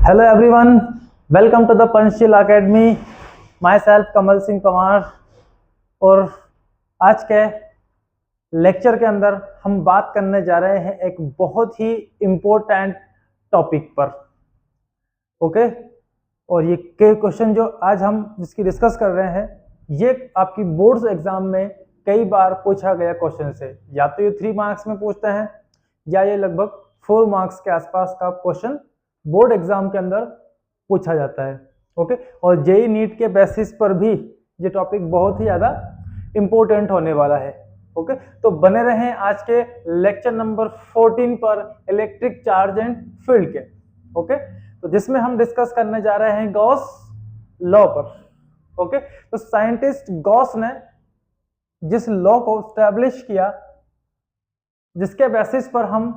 Hello everyone, welcome to the Panchsheel Academy. Myself Kamal Singh Panwar. और आज के लेक्चर के अंदर हम बात करने जा रहे हैं एक बहुत ही इम्पोर्टेंट टॉपिक पर। ओके, और ये के क्वेश्चन जो आज हम जिसकी डिस्कस कर रहे हैं, ये आपकी बोर्ड्स एग्जाम में कई बार पूछा गया क्वेश्चन है। या तो ये 3 मार्क्स में पूछते हैं या ये लगभग 4 मार्क्स के आसपास का क्वेश्चन बोर्ड एग्जाम के अंदर पूछा जाता है। ओके, और जेई नीट के बेसिस पर भी ये टॉपिक बहुत ही ज्यादा इंपॉर्टेंट होने वाला है। ओके, तो बने रहें आज के लेक्चर नंबर 14 पर इलेक्ट्रिक चार्ज एंड फील्ड के। ओके, तो जिसमें हम डिस्कस करने जा रहे हैं गॉस लॉ पर। ओके, तो साइंटिस्ट गॉस ने जिस लॉ को स्टैब्लिश किया, जिसके बेसिस पर हम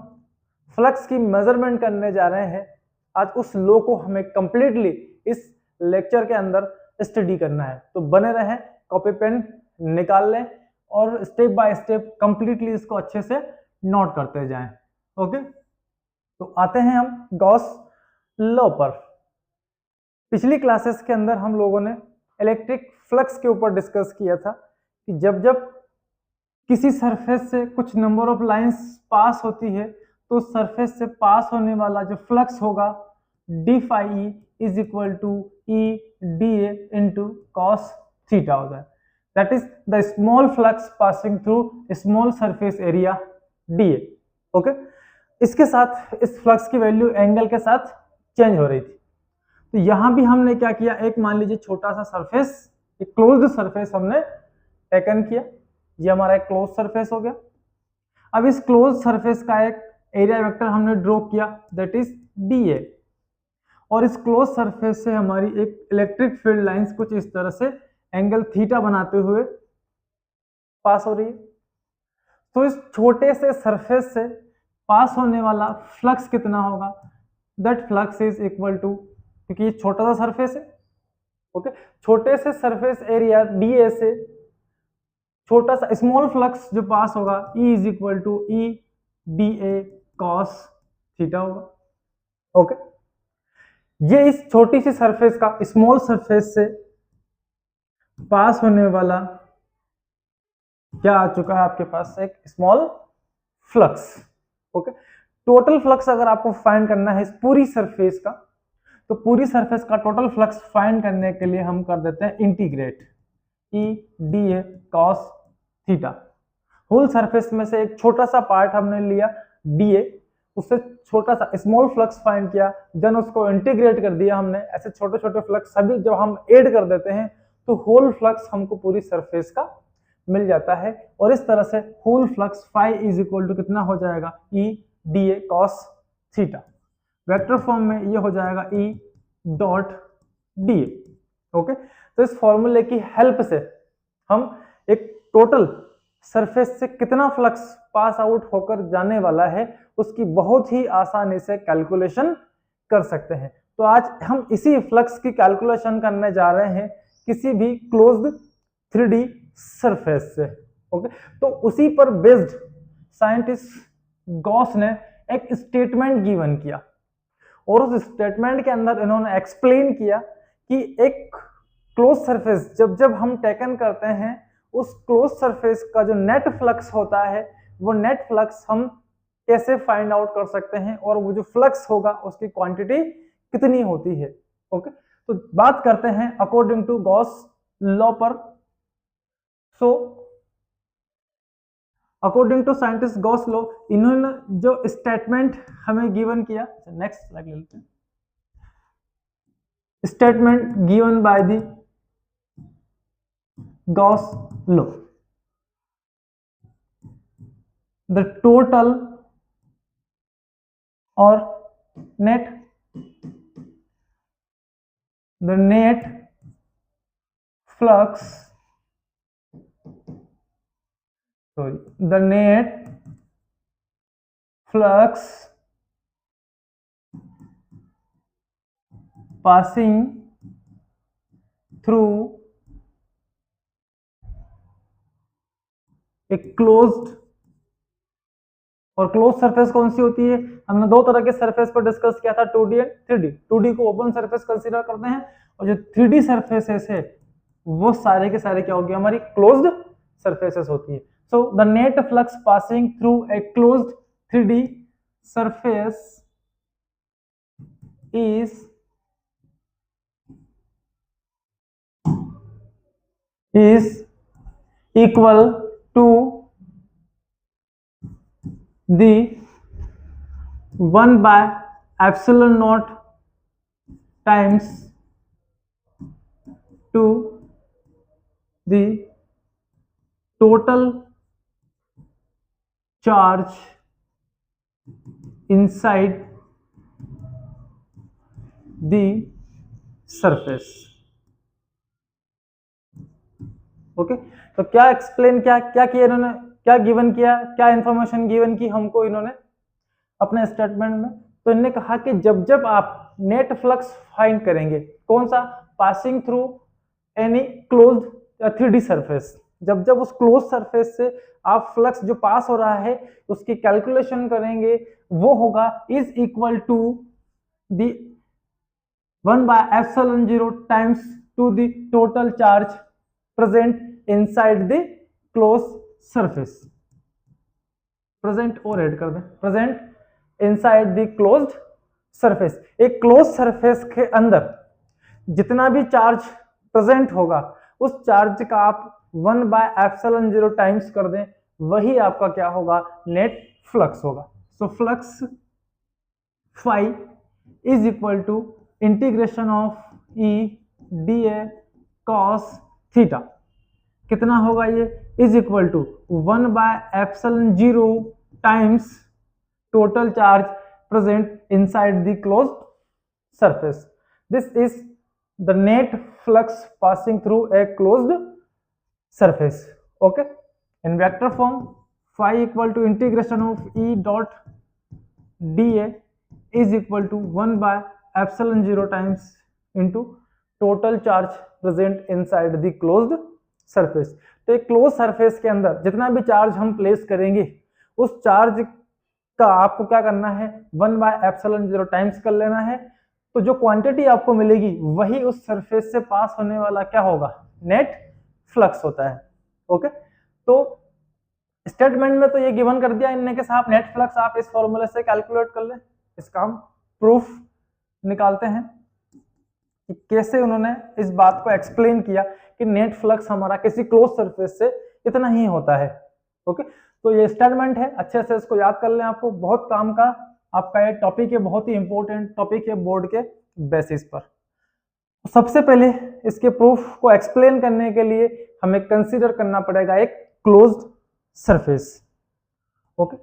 फ्लक्स की मेजरमेंट करने जा रहे हैं, आज उस लॉ को हमें कंप्लीटली इस लेक्चर के अंदर स्टडी करना है। तो बने रहें, कॉपी पेन निकाल लें और स्टेप बाय स्टेप कंप्लीटली इसको अच्छे से नोट करते जाएं। ओके, तो आते हैं हम गॉस लॉ पर। पिछली क्लासेस के अंदर हम लोगों ने इलेक्ट्रिक फ्लक्स के ऊपर डिस्कस किया था कि जब जब किसी सरफेस से कुछ नंबर ऑफ लाइंस पास होती है तो सरफेस से पास होने वाला जो फ्लक्स होगा d phi E is equal to E d A into cos theta होता है। That is the small flux passing through small surface area d A. Okay, इसके साथ इस फ्लक्स की वैल्यू एंगल के साथ चेंज हो रही थी। तो यहां भी हमने क्या किया, एक मान लीजिए छोटा सा सरफेस, एक क्लोज्ड सरफेस हमने टेकन किया। ये हमारा एक क्लोज सरफेस हो गया। अब इस क्लोज सरफेस का एक एरिया वेक्टर हमने ड्रॉ किया, दैट इज डी ए। और इस क्लोज सरफेस से हमारी एक इलेक्ट्रिक फील्ड लाइंस कुछ इस तरह से एंगल थीटा बनाते हुए पास हो रही है। तो इस छोटे से सरफेस से पास होने वाला फ्लक्स कितना होगा, that flux is equal to, क्योंकि ये छोटा सा सरफेस है। ओके, छोटे से सरफेस एरिया डी ए से छोटा सा स्मॉल फ्लक्स जो पास होगा E is equal to E d A cos theta होगा। ओके, ये इस छोटी सी सरफेस का स्मॉल सरफेस से पास होने वाला क्या आ चुका है आपके पास, एक small flux. Okay, total flux अगर आपको फाइंड करना है इस पूरी सरफेस का, तो पूरी सरफेस का टोटल फ्लक्स फाइंड करने के लिए हम कर देते हैं integrate E d A cos theta. Whole surface में से एक छोटा सा पार्ट हमने लिया डी ए, उससे छोटा सा स्मॉल फ्लक्स फाइंड किया, देन उसको इंटीग्रेट कर दिया हमने। ऐसे छोटे छोटे फ्लक्स सभी जब हम ऐड कर देते हैं तो होल फ्लक्स हमको पूरी सरफेस का मिल जाता है। और इस तरह से whole flux phi is equal to कितना हो जाएगा, E d A cos theta. Vector form में ये हो जाएगा E dot d A. Okay, तो इस फॉर्मूले की हेल्प से हम एक टोटल सरफेस से कितना फ्लक्स पास आउट होकर जाने वाला है उसकी बहुत ही आसानी से कैलकुलेशन कर सकते हैं। तो आज हम इसी फ्लक्स की कैलकुलेशन करने जा रहे हैं किसी भी क्लोज्ड 3D सरफेस से। ओके, तो उसी पर बेस्ड साइंटिस्ट गॉस ने एक स्टेटमेंट गिवन किया और उस स्टेटमेंट के अंदर इन्होंने एक्सप्लेन किया कि एक क्लोज सरफेस जब जब हम टेकन करते हैं, उस क्लोज सरफेस का जो नेट फ्लक्स होता है वो नेट फ्लक्स हम कैसे फाइंड आउट कर सकते हैं और वो जो फ्लक्स होगा उसकी क्वांटिटी कितनी होती है। ओके, तो बात करते हैं अकॉर्डिंग टू गॉस लॉ पर। So according to scientist Gauss law, इन्होंने जो स्टेटमेंट हमें गिवन किया, नेक्स्ट स्लाइड ले लेते हैं। Statement given by the Gauss law, the total or net, the net flux, sorry, the net flux passing through a closed और close surface कौन सी होती है? हमने दो तरह के सरफेस पर डिस्कस किया था, 2D एंड 3D। 2D को ओपन सरफेस कंसीडर करते हैं और जो 3D सरफेसेस है वो सारे के सारे क्या होगी? हमारी क्लोज्ड सरफेसेस होती है। So the net flux passing through a closed 3D surface is equal to the 1 by epsilon naught times to the total charge inside the surface। Okay तो क्या एक्सप्लेन किया इन्होंने, क्या गिवन किया, क्या इंफॉर्मेशन गिवन की हमको इन्होंने अपने स्टेटमेंट में? तो इन्होंने कहा कि जब जब आप नेट फ्लक्स फाइंड करेंगे, कौन सा? Passing through any closed 3D surface, जब जब उस क्लोज सरफेस से आप फ्लक्स जो पास हो रहा है उसकी कैलकुलेशन करेंगे, वो होगा is equal to the 1 by epsilon 0 times to the total charge present inside the closed surface। Present और ऐड कर दें, present inside the closed surface. एक क्लोज सरफेस के अंदर जितना भी चार्ज प्रेजेंट होगा उस चार्ज का आप 1 by epsilon 0 टाइम्स कर दें, वही आपका क्या होगा? नेट फ्लक्स होगा। So flux phi is equal to integration of E d A cos theta. कितना होगा ये? Is equal to 1 by epsilon 0 times total charge present inside the closed surface. This is the net flux passing through a closed surface. Okay, in vector form phi equal to integration of E dot d A is equal to 1 by epsilon 0 times into total charge present inside the closed surface. तो एक close surface के अंदर जितना भी charge हम place करेंगे उस charge का आपको क्या करना है? 1 by epsilon 0 टाइम्स कर लेना है। तो जो क्वांटिटी आपको मिलेगी वही उस सरफेस से पास होने वाला क्या होगा? नेट फ्लक्स होता है। ओके, तो स्टेटमेंट में तो ये गिवन कर दिया इनने के साथ नेट फ्लक्स आप इस फॉर्मूले से कैलकुलेट कर लें। इसका हम प्रूफ निकालते हैं कि कैसे उन्होंने इस बात को एक्सप्लेन किया कि नेट फ्लक्स हमारा किसी क्लोज सरफेस से इतना ही होता है। ओके, तो ये स्टेटमेंट है, अच्छे से इसको याद कर लें, आपको बहुत काम का आपका ये टॉपिक है, बहुत ही इंपॉर्टेंट टॉपिक है बोर्ड के बेसिस पर। सबसे पहले इसके प्रूफ को एक्सप्लेन करने के लिए हमें कंसीडर करना पड़ेगा एक क्लोज्ड सरफेस। ओके,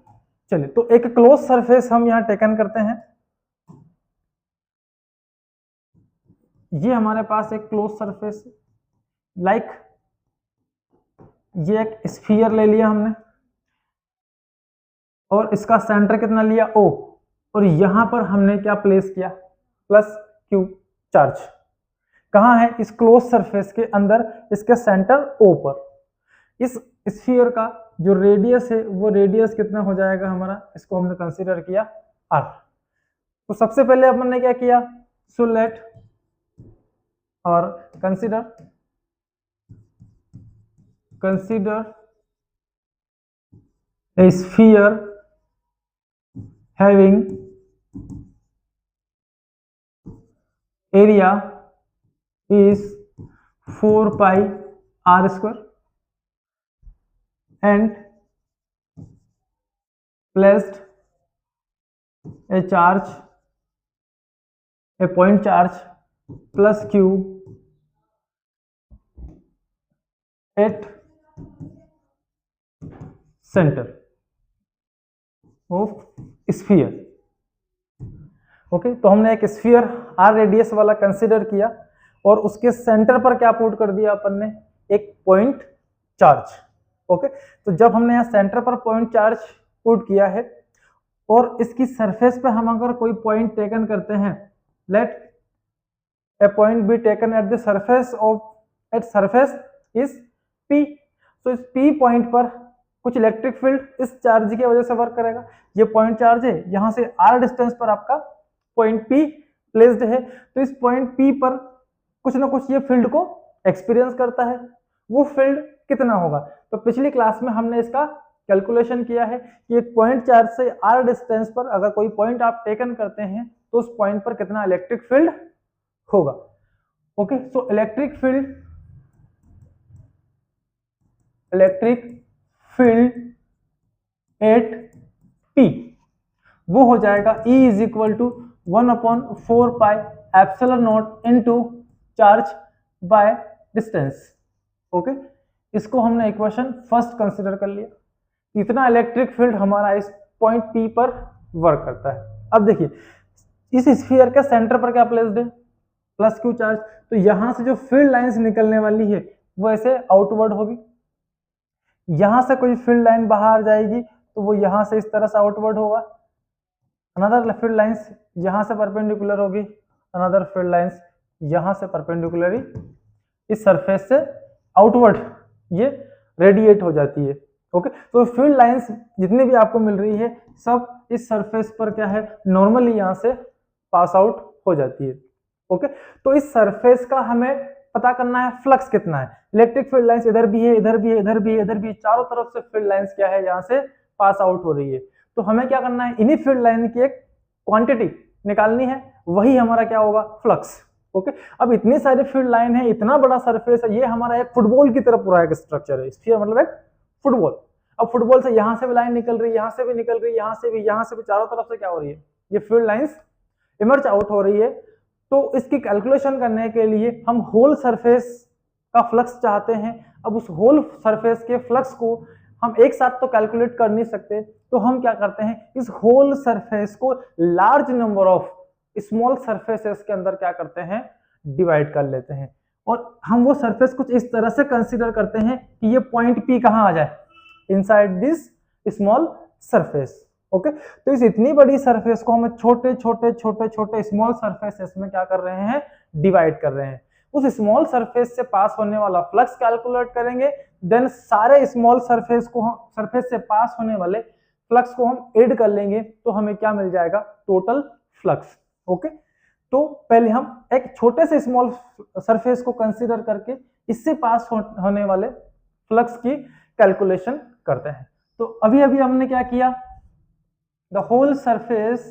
चलिए, तो एक क्लोज सरफेस हम यहां टेकन करते हैं। ये हमारे पास एक क्लोज सरफेस, लाइक ये एक स्फीयर ले लिया हमने और इसका सेंटर कितना लिया? O, और यहां पर हमने क्या प्लेस किया? Plus Q charge. कहां है? इस क्लोज सरफेस के अंदर, इसके सेंटर O पर। इस स्फीयर का जो रेडियस है वो रेडियस कितना हो जाएगा हमारा? इसको हमने कंसीडर किया R। तो सबसे पहले अपन ने क्या किया? सो लेट और consider a sphere having area is 4 pi r square and placed a charge, a point charge plus Q at center of sphere। Okay, तो हमने एक स्फीयर r रेडियस वाला कंसीडर किया और उसके सेंटर पर क्या पुट कर दिया अपन ने? एक पॉइंट चार्ज। ओके, तो जब हमने यहाँ सेंटर पर पॉइंट चार्ज पुट किया है और इसकी सरफेस पे हम अगर कोई पॉइंट टेकन करते हैं, late a point be taken at the surface of at surface is P। तो इस P पॉइंट पर कुछ इलेक्ट्रिक फील्ड इस चार्ज की वजह से वर्क करेगा। ये पॉइंट चार्ज है, यहाँ से r डिस्टेंस पर आपका पॉइंट P प्लेस्ड है, तो इस पॉइंट P पर कुछ ना कुछ ये फील्ड को एक्सपीरियंस करता है। वो फील्ड कितना होगा, तो पिछली क्लास में हमने इसका कैलकुलेशन किया है कि एक पॉइंट चार्ज से r डिस्टेंस पर अगर कोई पॉइंट आप टेकन करते हैं तो उस पॉइंट पर कितना इलेक्ट्रिक फील्ड होगा। Okay, so electric field at P वो हो जाएगा E is equal to 1/4 pi epsilon naught into charge by distance. Okay, इसको हमने इक्वेशन फर्स्ट कंसीडर कर लिया। इतना इलेक्ट्रिक फील्ड हमारा इस पॉइंट P पर वर्क करता है। अब देखिए इस स्फीयर के सेंटर पर क्या प्लेस्ड है, प्लस क्यू चार्ज, तो यहां से जो फील्ड लाइंस निकलने वाली है वो ऐसे आउटवर्ड होगी। यहां से कोई फील्ड लाइन बाहर जाएगी तो वो यहां से इस तरह से आउटवर्ड होगा। अनदर फील्ड लाइंस यहां से परपेंडिकुलर होगी, अनदर फील्ड लाइंस यहां से परपेंडिकुलरली इस सरफेस से आउटवर्ड ये रेडिएट हो जाती है। ओके, तो फील्ड लाइंस जितनी भी आपको मिल रही है सब इस सरफेस पर क्या है, नॉर्मली यहां से पास आउट हो जाती है। ओके, तो इस सरफेस का हमें पता करना है फ्लक्स कितना है। इलेक्ट्रिक फील्ड लाइंस इधर भी है, इधर भी है, इधर भी है, इधर भी है, चारों तरफ से फील्ड लाइंस क्या है यहाँ से पास आउट हो रही है। तो हमें क्या करना है, इन्हीं फील्ड लाइन की एक क्वांटिटी निकालनी है, वही हमारा क्या होगा, फ्लक्स। ओके, अब इतनी सारी फील्ड लाइन है, इतना बड़ा सरफेस है, ये हमारा एक फुटबॉल की तरह पूरा एक स्ट्रक्चर है। स्फीयर मतलब एक फुटबॉल। अब फुटबॉल से यहां से भी लाइन निकल रही है, यहां से भी निकल रही है, यहां से भी, यहां से भी, चारों तरफ से क्या हो रही है, ये फील्ड लाइंस इमर्ज आउट हो रही है। तो इसकी कैलकुलेशन करने के लिए हम होल सरफेस का फ्लक्स चाहते हैं। अब उस होल सरफेस के फ्लक्स को हम एक साथ तो कैलकुलेट कर नहीं सकते, तो हम क्या करते हैं, इस होल सरफेस को large number of small surfaces के अंदर क्या करते हैं, डिवाइड कर लेते हैं। और हम वो सरफेस कुछ इस तरह से कंसीडर करते हैं कि ये पॉइंट P कहां आ जाए, inside this small surface. Okay, तो इस इतनी बड़ी सरफेस को हम छोटे छोटे छोटे छोटे स्मॉल सरफेसेस में क्या कर रहे हैं, डिवाइड कर रहे हैं। उस स्मॉल सरफेस से पास होने वाला फ्लक्स कैलकुलेट करेंगे, देन सारे स्मॉल सरफेस से पास होने वाले फ्लक्स को हम ऐड कर लेंगे, तो हमें क्या मिल जाएगा, टोटल फ्लक्स। ओके, तो पहले हम एक छोटे से स्मॉल सरफेस को कंसीडर करके इससे पास होने वाले फ्लक्स की कैलकुलेशन करते हैं। तो अभी अभी हमने क्या किया, the whole surface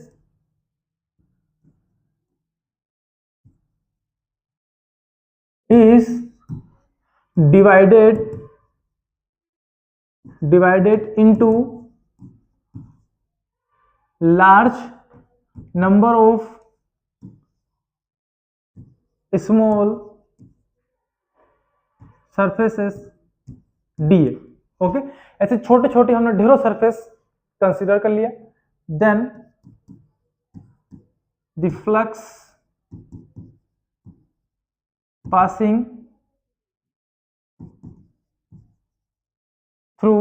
is divided into large number of small surfaces dA। Okay, ऐसे छोटे छोटे हमने ढेरों सरफेस कंसीडर कर लिया। Then the flux passing through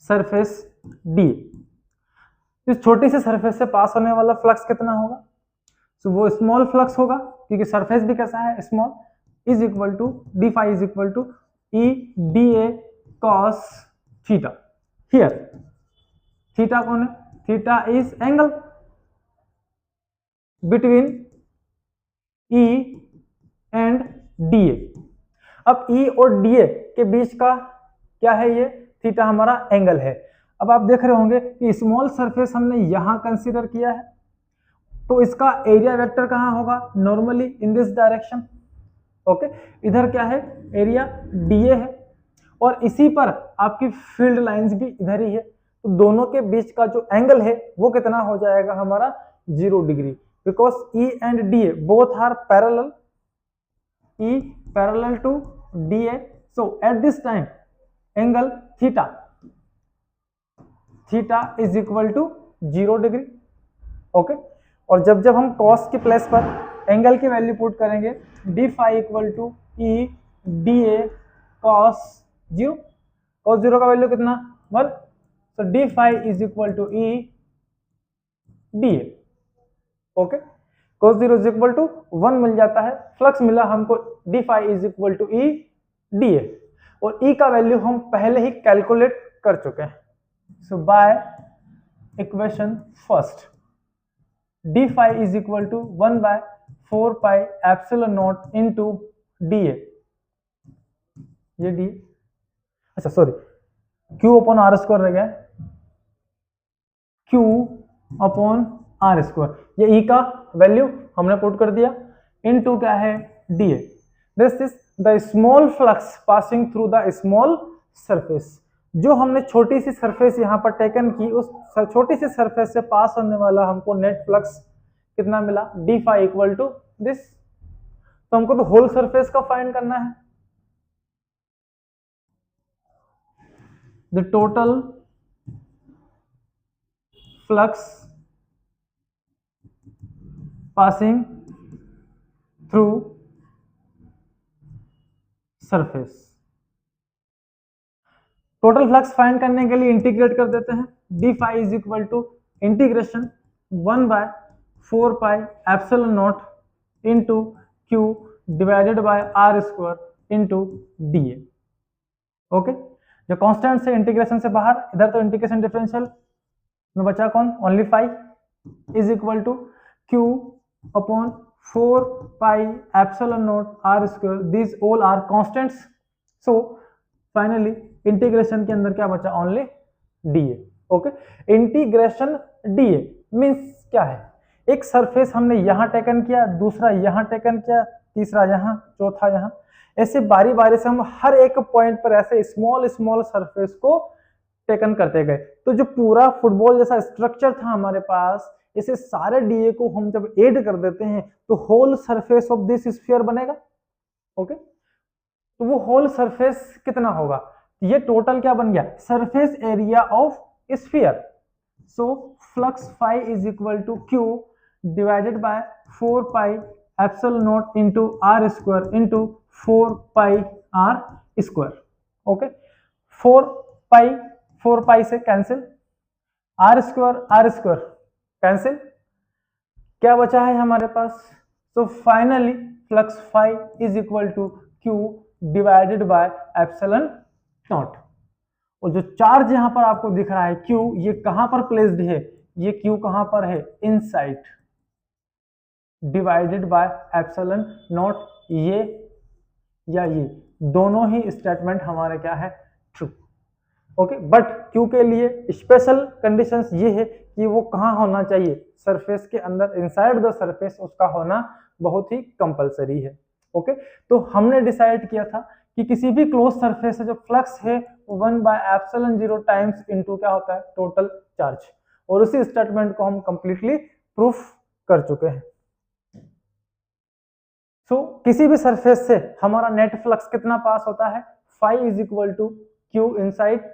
surface d, इस छोटी सी सरफेस से पास होने वाला फ्लक्स कितना होगा, तो वो स्मॉल फ्लक्स होगा क्योंकि सरफेस भी कैसा है, small, is equal to d phi is equal to E d A cos theta. Here theta कौन है, theta is angle between E and d A. अब ई और डी ए के बीच का क्या है, ये थीटा हमारा एंगल है। अब आप देख रहे होंगे कि स्मॉल सरफेस हमने यहां कंसीडर किया है, तो इसका एरिया वेक्टर कहां होगा, normally in this direction. Okay, इधर क्या है, एरिया डीए है, और इसी पर आपकी फील्ड लाइंस भी इधर ही है, तो दोनों के बीच का जो एंगल है वो कितना हो जाएगा हमारा 0 degree, because E and d A both are parallel, E parallel to d A. So at this time angle theta is equal to 0 degree. Okay, और जब जब हम कॉस के प्लेस पर एंगल की वैल्यू पुट करेंगे, d phi equal to E d A cos 0, cos 0 का value कितना 1, तो d phi is equal to E d A. Okay, cos 0 is equal to 1 मिल जाता है, फ्लक्स मिला हमको d phi is equal to E d A. और E का वैल्यू हम पहले ही कैलकुलेट कर चुके हैं। So by equation first d phi is equal to 1/4 pi epsilon naught into d A, ये डी, अच्छा sorry q upon r square रह गया, क्यू अपॉन आर स्क्वायर, ये ई का वैल्यू हमने पुट कर दिया, इनटू क्या है D A. This is the small flux passing through the small surface, जो हमने छोटी सी सरफेस यहाँ पर टेकन की, उस छोटी सी सरफेस से पास होने वाला हमको नेट फ्लक्स कितना मिला, d phi equal to this. तो हमको तो होल सरफेस का फाइंड करना है, the total flux passing through surface. Total flux find करने के लिए इंटीग्रेट कर देते हैं, d phi is equal to integration 1/4 pi epsilon naught into q divided by r square into d A. Okay, जो कांस्टेंट से इंटीग्रेशन से बाहर, इधर तो इंटीग्रेशन डिफरेंशियल में बचा कौन, only phi is equal to q upon 4 pi epsilon naught r square, this all are constants. So finally integration के अंदर क्या बचा, only d A. Okay, integration d A means क्या है, एक सरफेस हमने यहां टेकन किया, दूसरा यहां टेकन किया, तीसरा यहां, चौथा यहां, ऐसे बारी बारी से हम हर एक पॉइंट पर ऐसे स्मॉल स्मॉल सरफेस को टेकन करते गए। तो जो पूरा फुटबॉल जैसा स्ट्रक्चर था हमारे पास, इसे सारे डीए को हम जब ऐड कर देते हैं तो whole surface of this sphere बनेगा। ओके, तो वो होल सरफेस कितना होगा, ये टोटल क्या बन गया, surface area of sphere. So flux phi is equal to q divided by 4 pi epsilon naught into r square into 4 pi r square. Okay, 4 pi से कैंसिल, आर स्क्वायर कैंसिल, क्या बचा है हमारे पास, तो finally flux phi is equal to q divided by epsilon naught. और जो charge यहां पर आपको दिख रहा है क्यू, ये कहां पर प्लेस्ड है, ये क्यू कहां पर है, inside, divided by epsilon not, ये या ये दोनों ही स्टेटमेंट हमारे क्या है, ट्रू। ओके, बट क्यू के लिए स्पेशल कंडीशंस ये है कि वो कहां होना चाहिए, सरफेस के अंदर, इनसाइड द सरफेस, उसका होना बहुत ही कंपलसरी है। ओके, तो हमने डिसाइड किया था कि किसी भी क्लोज सरफेस से जो फ्लक्स है 1/ε0 टाइम्स इनटू क्या होता है, टोटल चार्ज, और उसी स्टेटमेंट को हम कंप्लीटली प्रूफ कर चुके हैं। सो किसी भी सरफेस से हमारा नेट फ्लक्स कितना पास होता है, phi is equal to q inside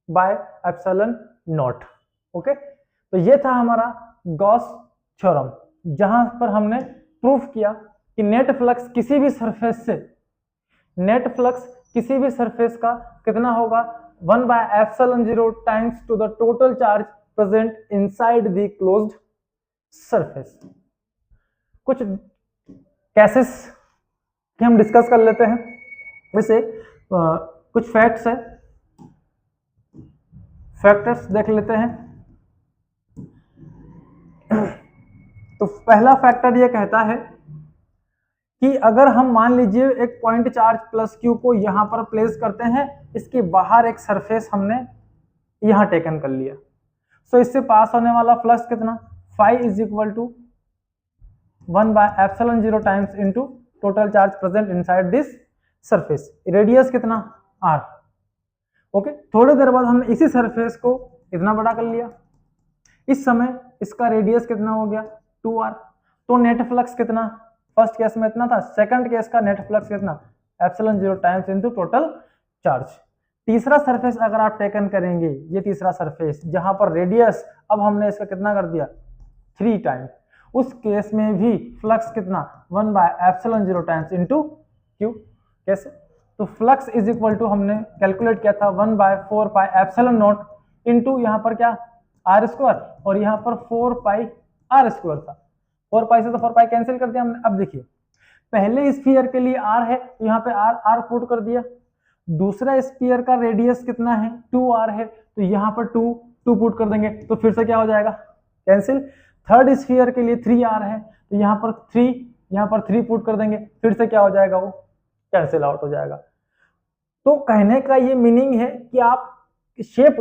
by epsilon naught. Okay, तो ये था हमारा गॉस थ्योरम, जहां पर हमने प्रूफ किया कि नेट फ्लक्स किसी भी सरफेस से, नेट फ्लक्स किसी भी सरफेस का कितना होगा, 1/ε0 times to the total charge present inside the closed surface. कुछ केसेस कि हम डिस्कस कर लेते हैं, वैसे कुछ फैक्ट्स है, फैक्टर्स देख लेते हैं। तो पहला फैक्टर ये कहता है कि अगर हम मान लीजिए एक पॉइंट चार्ज प्लस क्यू को यहां पर प्लेस करते हैं, इसके बाहर एक सरफेस हमने यहां टेकन कर लिया, सो इससे पास होने वाला फ्लक्स कितना, phi is equal to 1/ε0 times into total charge present inside this surface, radius कितना, r। ओके, थोड़ी देर बाद हमने इसी सरफेस को इतना बड़ा कर लिया, इस समय इसका रेडियस कितना हो गया, 2r। तो नेट फ्लक्स कितना, फर्स्ट केस में इतना था, सेकंड केस का नेट फ्लक्स कितना, ε0 टाइम्स इनटू टोटल चार्ज। तीसरा सरफेस अगर आप टेकन करेंगे, ये तीसरा सरफेस जहां पर रेडियस अब हमने इसका कितना कर दिया, 3 टाइम्स, उस केस में भी फ्लक्स कितना, 1/ε0 टाइम्स इनटू क्यू। कैसे, तो फ्लक्स इज इक्वल टू हमने कैलकुलेट किया था 1/4 पाई एप्सिलॉन नॉट इनटू यहाँ पर क्या, आर स्क्वायर, और यहाँ पर 4 पाई आर स्क्वायर था, 4 पाई से तो 4 पाई कैंसिल कर दिया हमने। अब देखिए, पहले स्फीयर के लिए आर है, तो यहाँ पे आर पुट कर दिया, दूसरा स्फीयर का रेडियस कितना है 2r है, तो यहाँ पर 2 पुट कर देंगे तो फिर से क्या हो जाएगा कैंसिल। थर्ड स्फीयर के लिए 3r है, तो यहाँ पर 3 पुट कर देंगे, फिर से क्या हो जाएगा वो कैंसिल आउट हो जाएगा। तो कहने का ये मीनिंग है कि आप शेप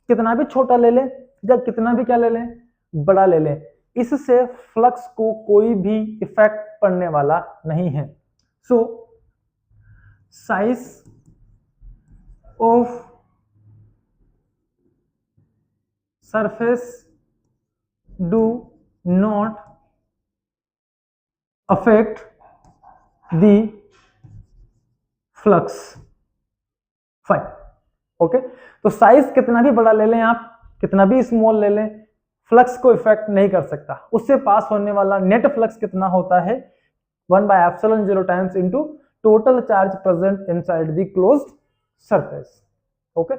कितना भी छोटा ले लें या कितना भी क्या ले लें बड़ा ले लें, इससे फ्लक्स को कोई भी इफेक्ट पड़ने वाला नहीं है। So size of surface do not affect the flux. Fine, okay. तो साइज कितना भी बड़ा ले लें आप, कितना भी स्मॉल ले लें, फ्लक्स को इफेक्ट नहीं कर सकता। उससे पास होने वाला नेट फ्लक्स कितना होता है 1/ε0 times into total charge present inside the closed surface. Okay,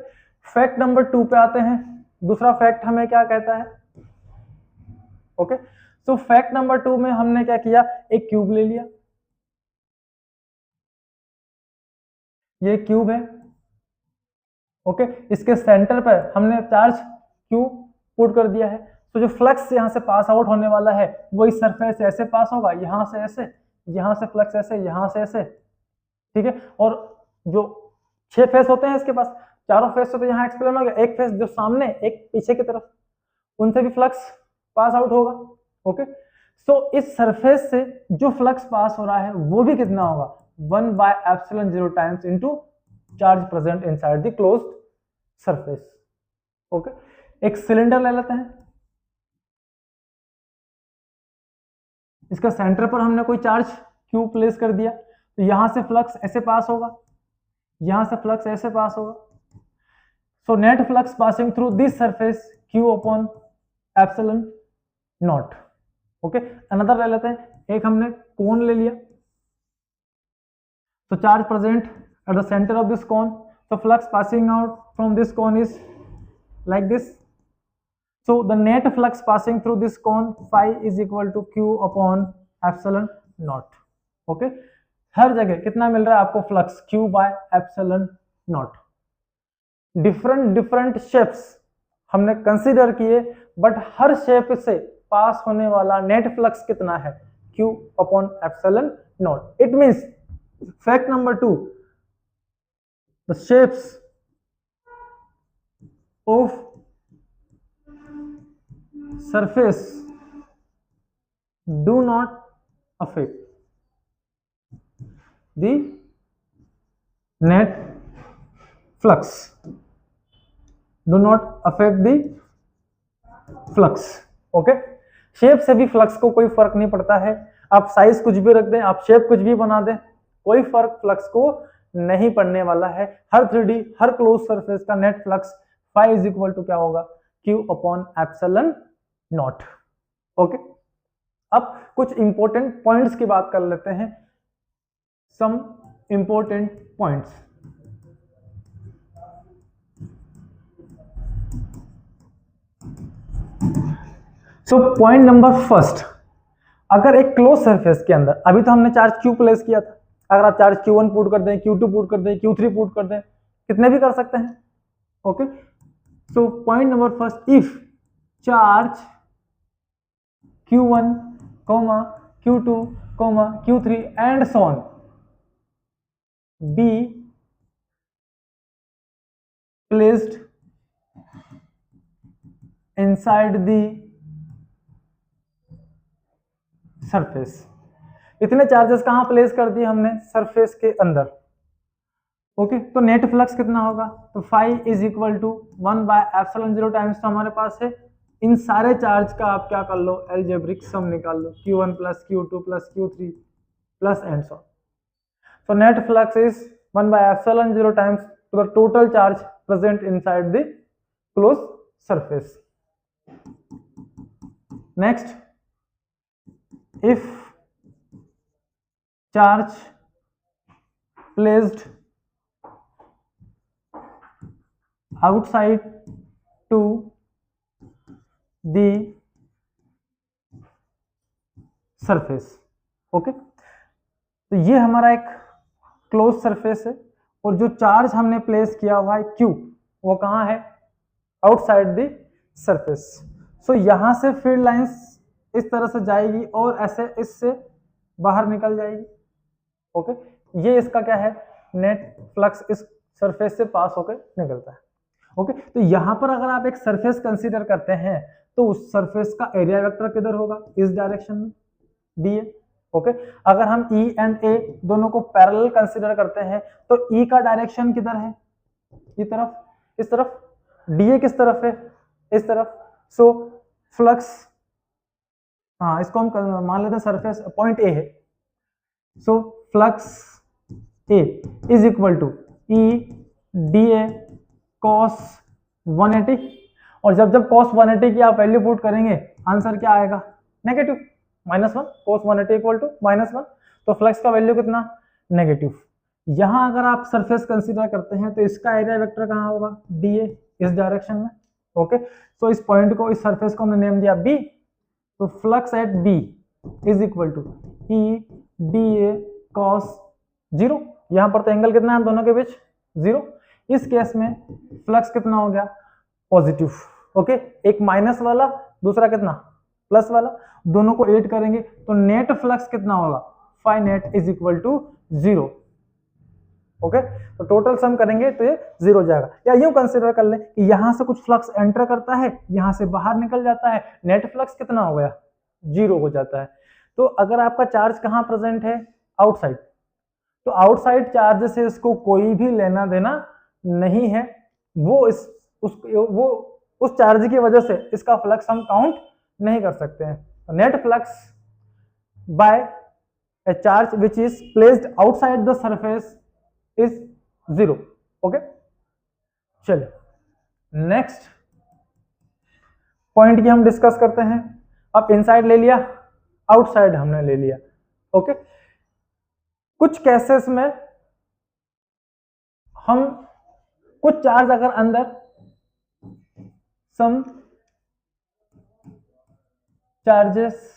fact number 2 पे आते हैं। दूसरा फैक्ट हमें क्या कहता है, ओके। सो फैक्ट नंबर 2 में हमने क्या किया, एक क्यूब ले लिया, ये क्यूब है, ओके। इसके सेंटर पर हमने चार्ज क्यू पुट कर दिया है, तो जो फ्लक्स यहां से पास आउट होने वाला है वो इस सरफेस से ऐसे पास होगा, यहां से ऐसे, यहां से फ्लक्स ऐसे, यहां से ऐसे, ठीक है। और जो 6 फेस होते हैं इसके पास, चारों फेस से तो यहाँ एक्सप्लेन हो गया, एक फेस जो सामने एक पीछे की तरफ, उनसे भी फ्लक्स पास आउट होगा, ओके। सो इस सरफेस से जो फ्लक्स पास हो रहा है वो भी कितना होगा 1/ε0 times into charge present inside the closed surface, okay. एक सिलेंडर ले लेते हैं, इसका सेंटर पर हमने कोई चार्ज क्यू प्लेस कर दिया, तो यहां से फ्लक्स ऐसे पास होगा, यहां से फ्लक्स ऐसे पास होगा। सो net flux passing through this surface Q upon epsilon naught, okay. Another ले लेते हैं, एक हमने कोन ले लिया, तो charge present at the center of this cone, so flux passing out from this cone is like this, so the net flux passing through this cone phi is equal to q upon epsilon naught, okay। हर जगह कितना मिल रहा है आपको flux q by epsilon naught। Different shapes हमने consider किए, but her shape से पास होने वाला नेट फ्लक्स कितना है q upon epsilon naught। It means fact number 2, the shapes of surface do not affect the net flux, do not affect the flux, okay. Shape से भी flux को कोई फर्क नहीं पड़ता है, आप साइज कुछ भी रख दें, आप शेप कुछ भी बना दें, कोई फर्क फ्लक्स को नहीं पड़ने वाला है। हर 3D हर क्लोज सरफेस का net flux phi is equal to क्या होगा q upon epsilon naught, okay. अब कुछ इंपॉर्टेंट पॉइंट्स की बात कर लेते हैं, some important points. So point number first, अगर एक क्लोज सरफेस के अंदर, अभी तो हमने चार्ज क्यू प्लेस किया था, अगर आप चार्ज Q1 पुट कर दें, Q2 पुट कर दें, Q3 पुट कर दें, कितने भी कर सकते हैं, okay. So point number first, if charge Q1, Q2, Q3 and so on be placed inside the surface, इतने चार्जेस कहां प्लेस कर दिए हमने सरफेस के अंदर, ओके। तो नेट फ्लक्स कितना होगा, तो phi is equal to 1/ε0 times, तो हमारे पास है इन सारे चार्ज का आप क्या कर लो एल्जेब्रिक सम निकाल लो, Q1 plus Q2 plus Q3 plus and so. So net flux is 1/ε0 times to the total charge present inside the close surface. Next, if charge placed outside to the surface, okay. तो ये हमारा एक close surface है और जो charge हमने place किया हुआ है Q, वो कहाँ है? Outside the surface. सो यहां से फील्ड लाइंस इस तरह से जाएगी और ऐसे इससे बाहर निकल जाएगी। ओके, ये इसका क्या है? नेट फ्लक्स इस सरफेस से पास होकर निकलता है। ओके, तो यहां पर अगर आप एक सरफेस कंसीडर करते हैं तो उस सरफेस का एरिया वेक्टर किधर होगा? इस डायरेक्शन में, डी ए। ओके, अगर हम ई एंड ए दोनों को पैरेलल कंसीडर करते हैं तो ई का डायरेक्शन किधर है? इस तरफ, इस तरफ। डी ए किस तरफ है? इस तरफ। सो फ्लक्स, हाँ इसको हम मान लेते हैं सरफेस पॉइंट ए है। So flux A is equal to E d A cos 180, और जब जब cos 180 की आप वैल्यू पुट करेंगे आंसर क्या आएगा? नेगेटिव, -1। cos 180 इक्वल टू -1, तो फ्लक्स का वैल्यू कितना? नेगेटिव। यहां अगर आप सरफेस कंसीडर करते हैं तो इसका एरिया वेक्टर कहां होगा? डी ए, इस डायरेक्शन में। ओके, तो इस पॉइंट को, इस सरफेस को हमने नेम दिया बी, तो flux at B is equal to E d A cos 0। यहां पर तो एंगल कितना है दोनों के बीच? 0। इस केस में फ्लक्स कितना हो गया? पॉजिटिव। ओके, एक माइनस वाला, दूसरा कितना? प्लस वाला, दोनों को ऐड करेंगे तो नेट फ्लक्स कितना होगा? Phi net is equal to 0। Okay, तो टोटल सम करेंगे तो ये 0 हो जाएगा। या यूं कंसीडर कर लें कि यहां से कुछ फ्लक्स एंटर करता है, यहां से बाहर निकल जाता है, नेट फ्लक्स कितना हो गया? 0 हो जाता है। तो अगर आपका चार्ज कहां प्रेजेंट है? आउटसाइड, तो आउटसाइड चार्ज से इसको कोई भी लेना देना नहीं है। वो उस चार्ज की वजह से इसका फ्लक्स हम काउंट नहीं कर सकते हैं। Net flux by a charge which is placed outside the surface is 0। Okay, चलिए नेक्स्ट पॉइंट की हम डिस्कस करते हैं। अब इनसाइड ले लिया, आउटसाइड हमने ले लिया। ओके, कुछ केसेस में हम कुछ चार्ज अगर अंदर, some charges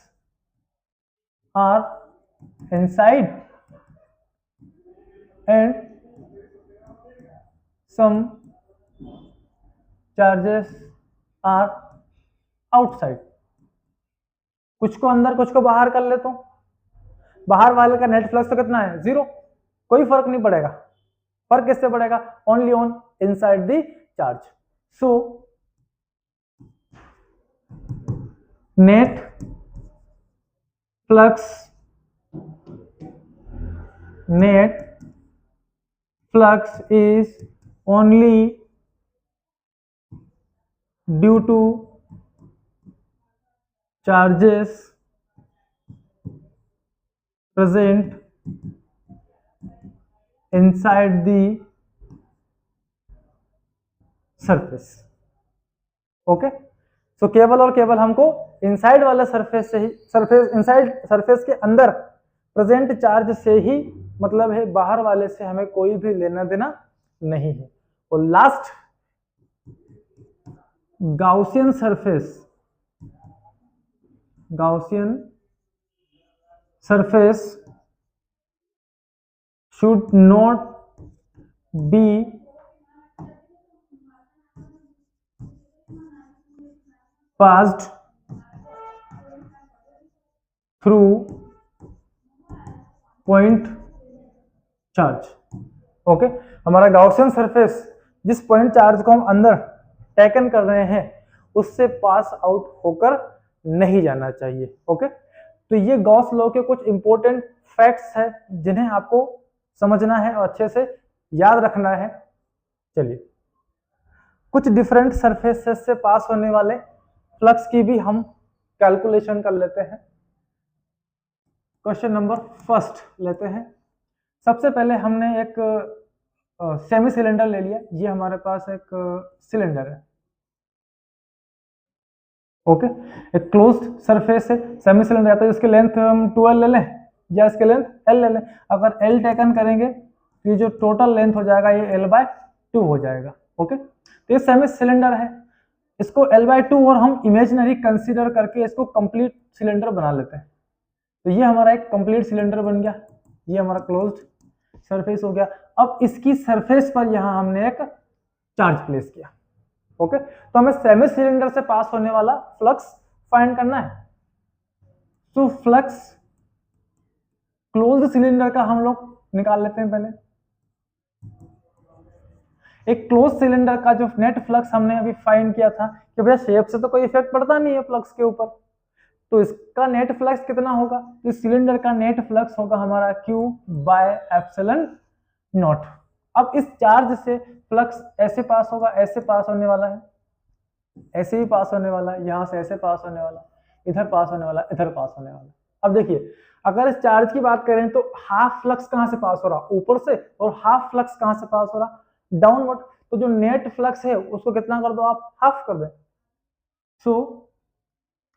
are inside and some charges are outside. कुछ को अंदर कुछ को बाहर कर लेता हूं। बाहर वाले का नेट फ्लक्स तो कितना है? 0, कोई फर्क नहीं पड़ेगा। फर्क किससे पड़ेगा? Only on inside the charge. So net flux is only due to charges present inside the surface। Okay, so केवल और केवल हमको इनसाइड वाले सरफेस से ही, इनसाइड सरफेस के अंदर प्रेजेंट चार्ज से ही मतलब है, बाहर वाले से हमें कोई भी लेना देना नहीं है। और last, Gaussian surface should not be passed through point charge. Okay, हमारा गाउसियन सरफेस जिस पॉइंट चार्ज को हम अंदर टेकन कर रहे हैं उससे पास आउट होकर नहीं जाना चाहिए। ओके, तो ये गॉस लॉ के कुछ इंपॉर्टेंट फैक्ट्स हैं जिन्हें आपको समझना है और अच्छे से याद रखना है। चलिए, कुछ डिफरेंट सरफेसेस से पास होने वाले फ्लक्स की भी हम कैलकुलेशन कर लेते हैं। क्वेश्चन नंबर फर्स्ट लेते हैं। सबसे पहले हमने एक सेमी सिलेंडर ले लिया। ये हमारे पास एक सिलेंडर है। ओके, एक क्लोज्ड सरफेस है, सेमी सिलेंडर आता है, इसकी लेंथ हम 12 ले लें या इसकी लेंथ L ले लें। अगर L टेकन करेंगे तो ये जो टोटल लेंथ हो जाएगा ये L/2 हो जाएगा। ओके, तो ये सेमी सिलेंडर है, इसको L/2 और हम इमेजिनरी कंसीडर करके इसको कंप्लीट सिलेंडर बना लेते हैं। तो ये हमारा एक कंप्लीट सिलेंडर बन गया, ये हमारा क्लोज्ड सरफेस हो गया। अब इसकी सरफेस पर यहां हमने एक चार्ज प्लेस किया। ओके, तो हमें सेमी सिलेंडर से पास होने वाला फ्लक्स फाइंड करना है। तो फ्लक्स क्लोज्ड सिलेंडर का हम लोग निकाल लेते हैं पहले। एक क्लोज सिलेंडर का जो नेट फ्लक्स हमने अभी फाइंड किया था कि भैया शेप से तो कोई इफेक्ट पड़ता नहीं है फ्लक्स के ऊपर, तो इसका नेट फ्लक्स कितना होगा? इस सिलेंडर का नेट फ्लक्स होगा हमारा Q बाय एप्सिलॉन नॉट। अब इस चार्ज से फ्लक्स ऐसे पास होगा, ऐसे पास होने वाला है, ऐसे भी पास होने वाला है, यहां से ऐसे पास होने वाला, इधर पास होने वाला, इधर पास होने वाला। अब देखिए, अगर इस चार्ज की बात करें तो हाफ फ्लक्स कहां से पास हो रहा? ऊपर से। और हाफ फ्लक्स कहां से पास हो रहा? डाउनवर्ड। तो जो नेट फ्लक्स है उसको कितना कर दो आप? हाफ कर दें। सो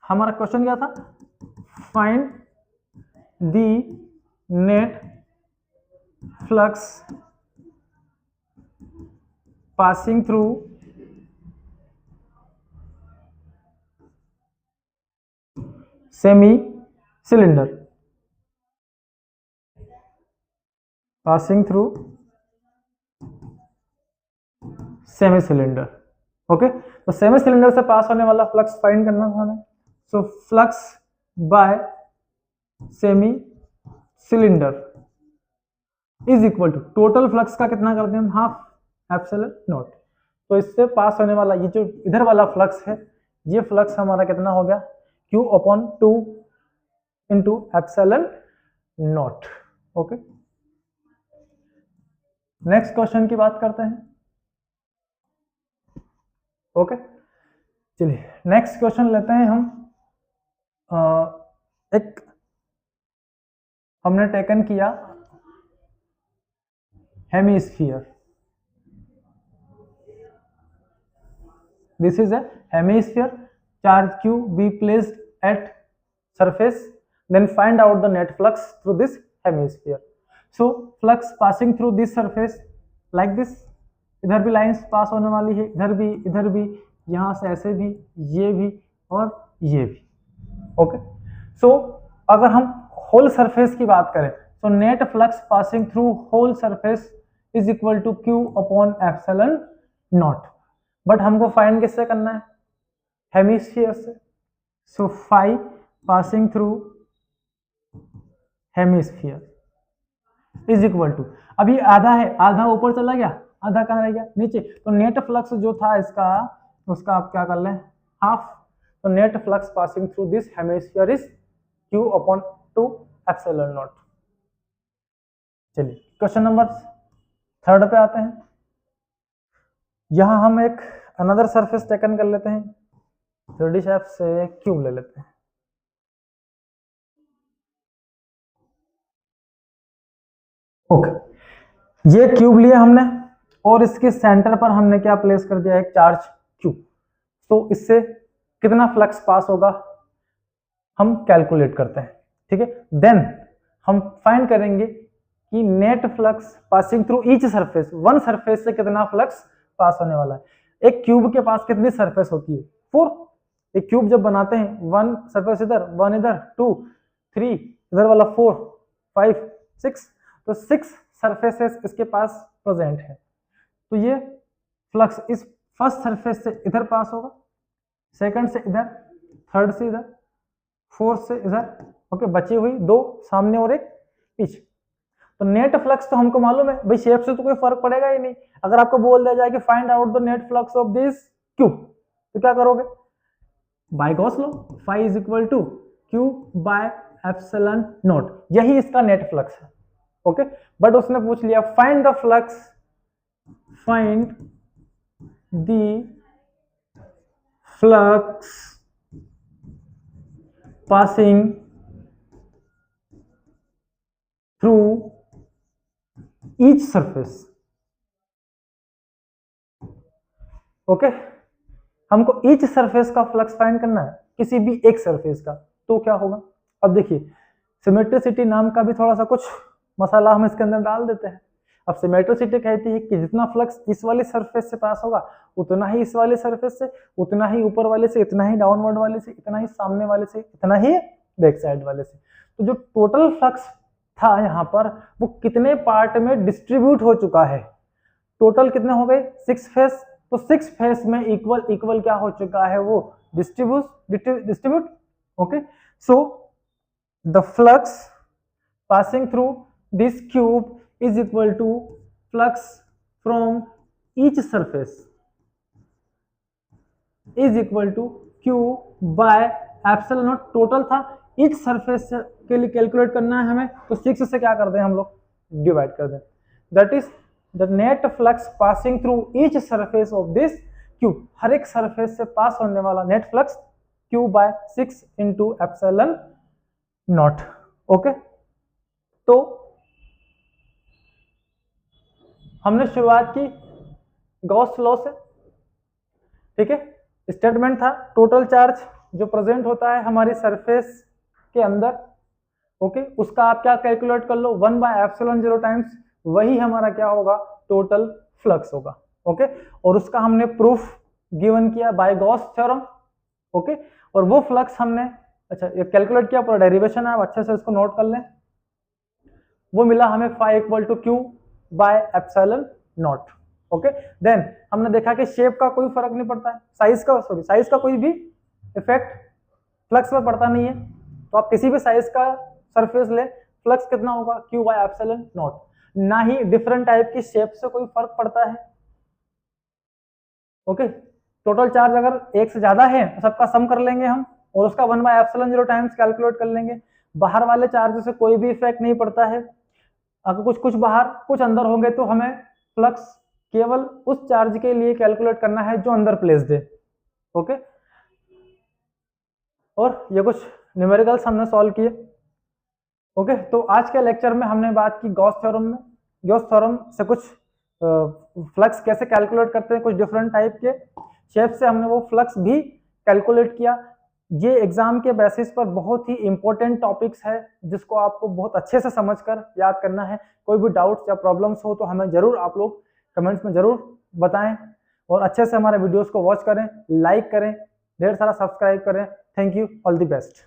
हमारा क्वेश्चन क्या था? Find the net flux passing through semi cylinder, passing through semi cylinder. Okay, तो सेमी सिलेंडर से पास होने वाला फ्लक्स फाइंड करना था हमें। So flux by semi cylinder is equal to total flux का कितना करते हैं हम? Half epsilon naught. तो इससे पास होने वाला ये जो इधर वाला फ्लक्स है, ये फ्लक्स हमारा कितना हो गया? Q upon 2 into epsilon naught. Okay, next question की बात करते हैं। ओके, चलिए नेक्स्ट क्वेश्चन लेते हैं हम। एक हमने टेकन किया hemisphere. This is a hemisphere, charge Q be placed at surface, then find out the net flux through this hemisphere. So flux passing through this surface like this, इधर भी lines pass होने वाली है, इधर भी, यहां से ऐसे भी, ये भी और ये भी। ओके, सो अगर हम होल सरफेस की बात करें तो net flux passing through whole surface is equal to Q upon epsilon naught. But हमको फाइंड किससे करना है? हेमिस्फीयर से। So phi passing through hemisphere is equal to, अभी आधा है, आधा ऊपर चला गया, आधा कहां रह गया? नीचे। तो नेट फ्लक्स जो था इसका, उसका आप क्या कर लें? हाफ। तो net flux passing through this hemisphere is Q upon 2 epsilon not. चलिए क्वेश्चन नंबर 3 पे आते हैं। यहां हम एक अनदर सरफेस टेकन कर लेते हैं, 3D शेप से क्यूब ले लेते हैं। ओके, ये क्यूब लिया हमने और इसके सेंटर पर हमने क्या प्लेस कर दिया? एक चार्ज Q। तो इससे कितना फ्लक्स पास होगा हम कैलकुलेट करते हैं। ठीक है, देन हम फाइंड करेंगे कि net flux passing through each surface, one surface से कितना फ्लक्स पास होने वाला है। एक क्यूब के पास कितनी सरफेस होती है? 4। एक क्यूब जब बनाते हैं, 1 सरफेस इधर, 1 इधर, 2 3 इधर वाला, 4 5 6, तो 6 सरफेसेस इसके पास प्रेजेंट है। तो ये फ्लक्स इस फर्स्ट सरफेस से इधर पास होगा, सेकंड से इधर, थर्ड से इधर, फोर्थ से इधर। ओके, बची हुई 2 सामने और एक पीछे। तो नेट फ्लक्स तो हमको मालूम है भाई, शेप से तो कोई फर्क पड़ेगा ही नहीं। अगर आपको बोल दिया जाए कि find out the net flux of this cube, तो क्या करोगे? By Gauss law, phi is equal to Q by epsilon naught, यही इसका नेट फ्लक्स है। ओके, बट उसने पूछ लिया find the flux, find the flux passing through each surface. Okay, हमको ईच सरफेस का फ्लक्स फाइंड करना है, किसी भी एक सरफेस का। तो क्या होगा? अब देखिए, सिमेट्रिसिटी नाम का भी थोड़ा सा कुछ मसाला हम इसके अंदर डाल देते हैं। अब सिमेट्रिसिटी कहती है कि जितना फ्लक्स इस वाली सरफेस से पास होगा उतना ही इस वाले सरफेस से, उतना ही ऊपर वाले से, इतना ही डाउनवर्ड वाले से, इतना ही सामने वाले से, इतना ही बैक साइड वाले से। तो जो टोटल फ्लक्स था यहाँ पर वो कितने पार्ट में डिस्ट्रीब्यूट हो चुका है। टोटल कितने हो गए 6 फेस, तो 6 फेस में इक्वल इक्वल क्या हो चुका है वो distribute. Okay, so the flux passing through this cube is equal to flux from each surface is equal to q by epsilon not. Total था each surface के लिए कैलकुलेट करना है हमें, तो 6 से क्या कर दें हम लोग डिवाइड कर दें, that is the net flux passing through each surface of this cube. हर एक सरफेस से पास होने वाला net flux q by 6 into epsilon naught. Okay, तो हमने शुरुआत की गॉस लॉ से, ठीक है। स्टेटमेंट था टोटल चार्ज जो प्रेजेंट होता है हमारी सरफेस के अंदर, ओके, उसका आप क्या कैलकुलेट कर लो 1 बाय एप्सिलॉन 0 टाइम्स, वही हमारा क्या होगा टोटल फ्लक्स होगा। ओके, और उसका हमने प्रूफ गिवन किया बाय गॉस थ्योरम। ओके, और वो फ्लक्स हमने अच्छा ये कैलकुलेट किया, पूरा डेरिवेशन है, आप अच्छे से इसको नोट कर लें। वो मिला हमें phi equal to q by epsilon naught. Okay, then हमने देखा कि शेप का कोई फर्क नहीं पड़ता है, साइज का कोई भी इफेक्ट फ्लक्स में पड़ता नहीं है, तो आप किसी भी साइज का सरफेस ले, फ्लक्स कितना होगा क्यू बाय एप्सिलॉन नॉट। ना ही डिफरेंट टाइप की शेप से कोई फर्क पड़ता है। ओके, टोटल चार्ज अगर एक से ज्यादा है तो सबका सम कर लेंगे हम, और उसका 1 बाय एप्सिलॉन 0 टाइम्स कैलकुलेट कर लेंगे। बाहर वाले चार्ज से कोई भी इफेक्ट नहीं पड़ता है, अगर कुछ बाहर कुछ अंदर होंगे तो हमें फ्लक्स केवल उस चार्ज के लिए कैलकुलेट करना है जो अंदर प्लेस्ड है। ओके, और ये कुछ न्यूमेरिकल्स हमने सॉल्व किए। ओके, तो आज के लेक्चर में हमने बात की गॉस थ्योरम से कुछ फ्लक्स कैसे कैलकुलेट करते हैं, कुछ डिफरेंट टाइप के शेप से हमने वो फ्लक्स भी कैलकुलेट किया। ये एग्जाम के बेसिस पर बहुत ही इंपॉर्टेंट टॉपिक्स है जिसको आपको बहुत अच्छे से समझकर याद करना है। कोई भी डाउट्स या प्रॉब्लम्स हो तो हमें जरूर आप लोग कमेंट्स में जरूर बताएं, और अच्छे से हमारे वीडियोस को वॉच करें, लाइक करें, ढेर सारा सब्सक्राइब करें। Thank you, all the best.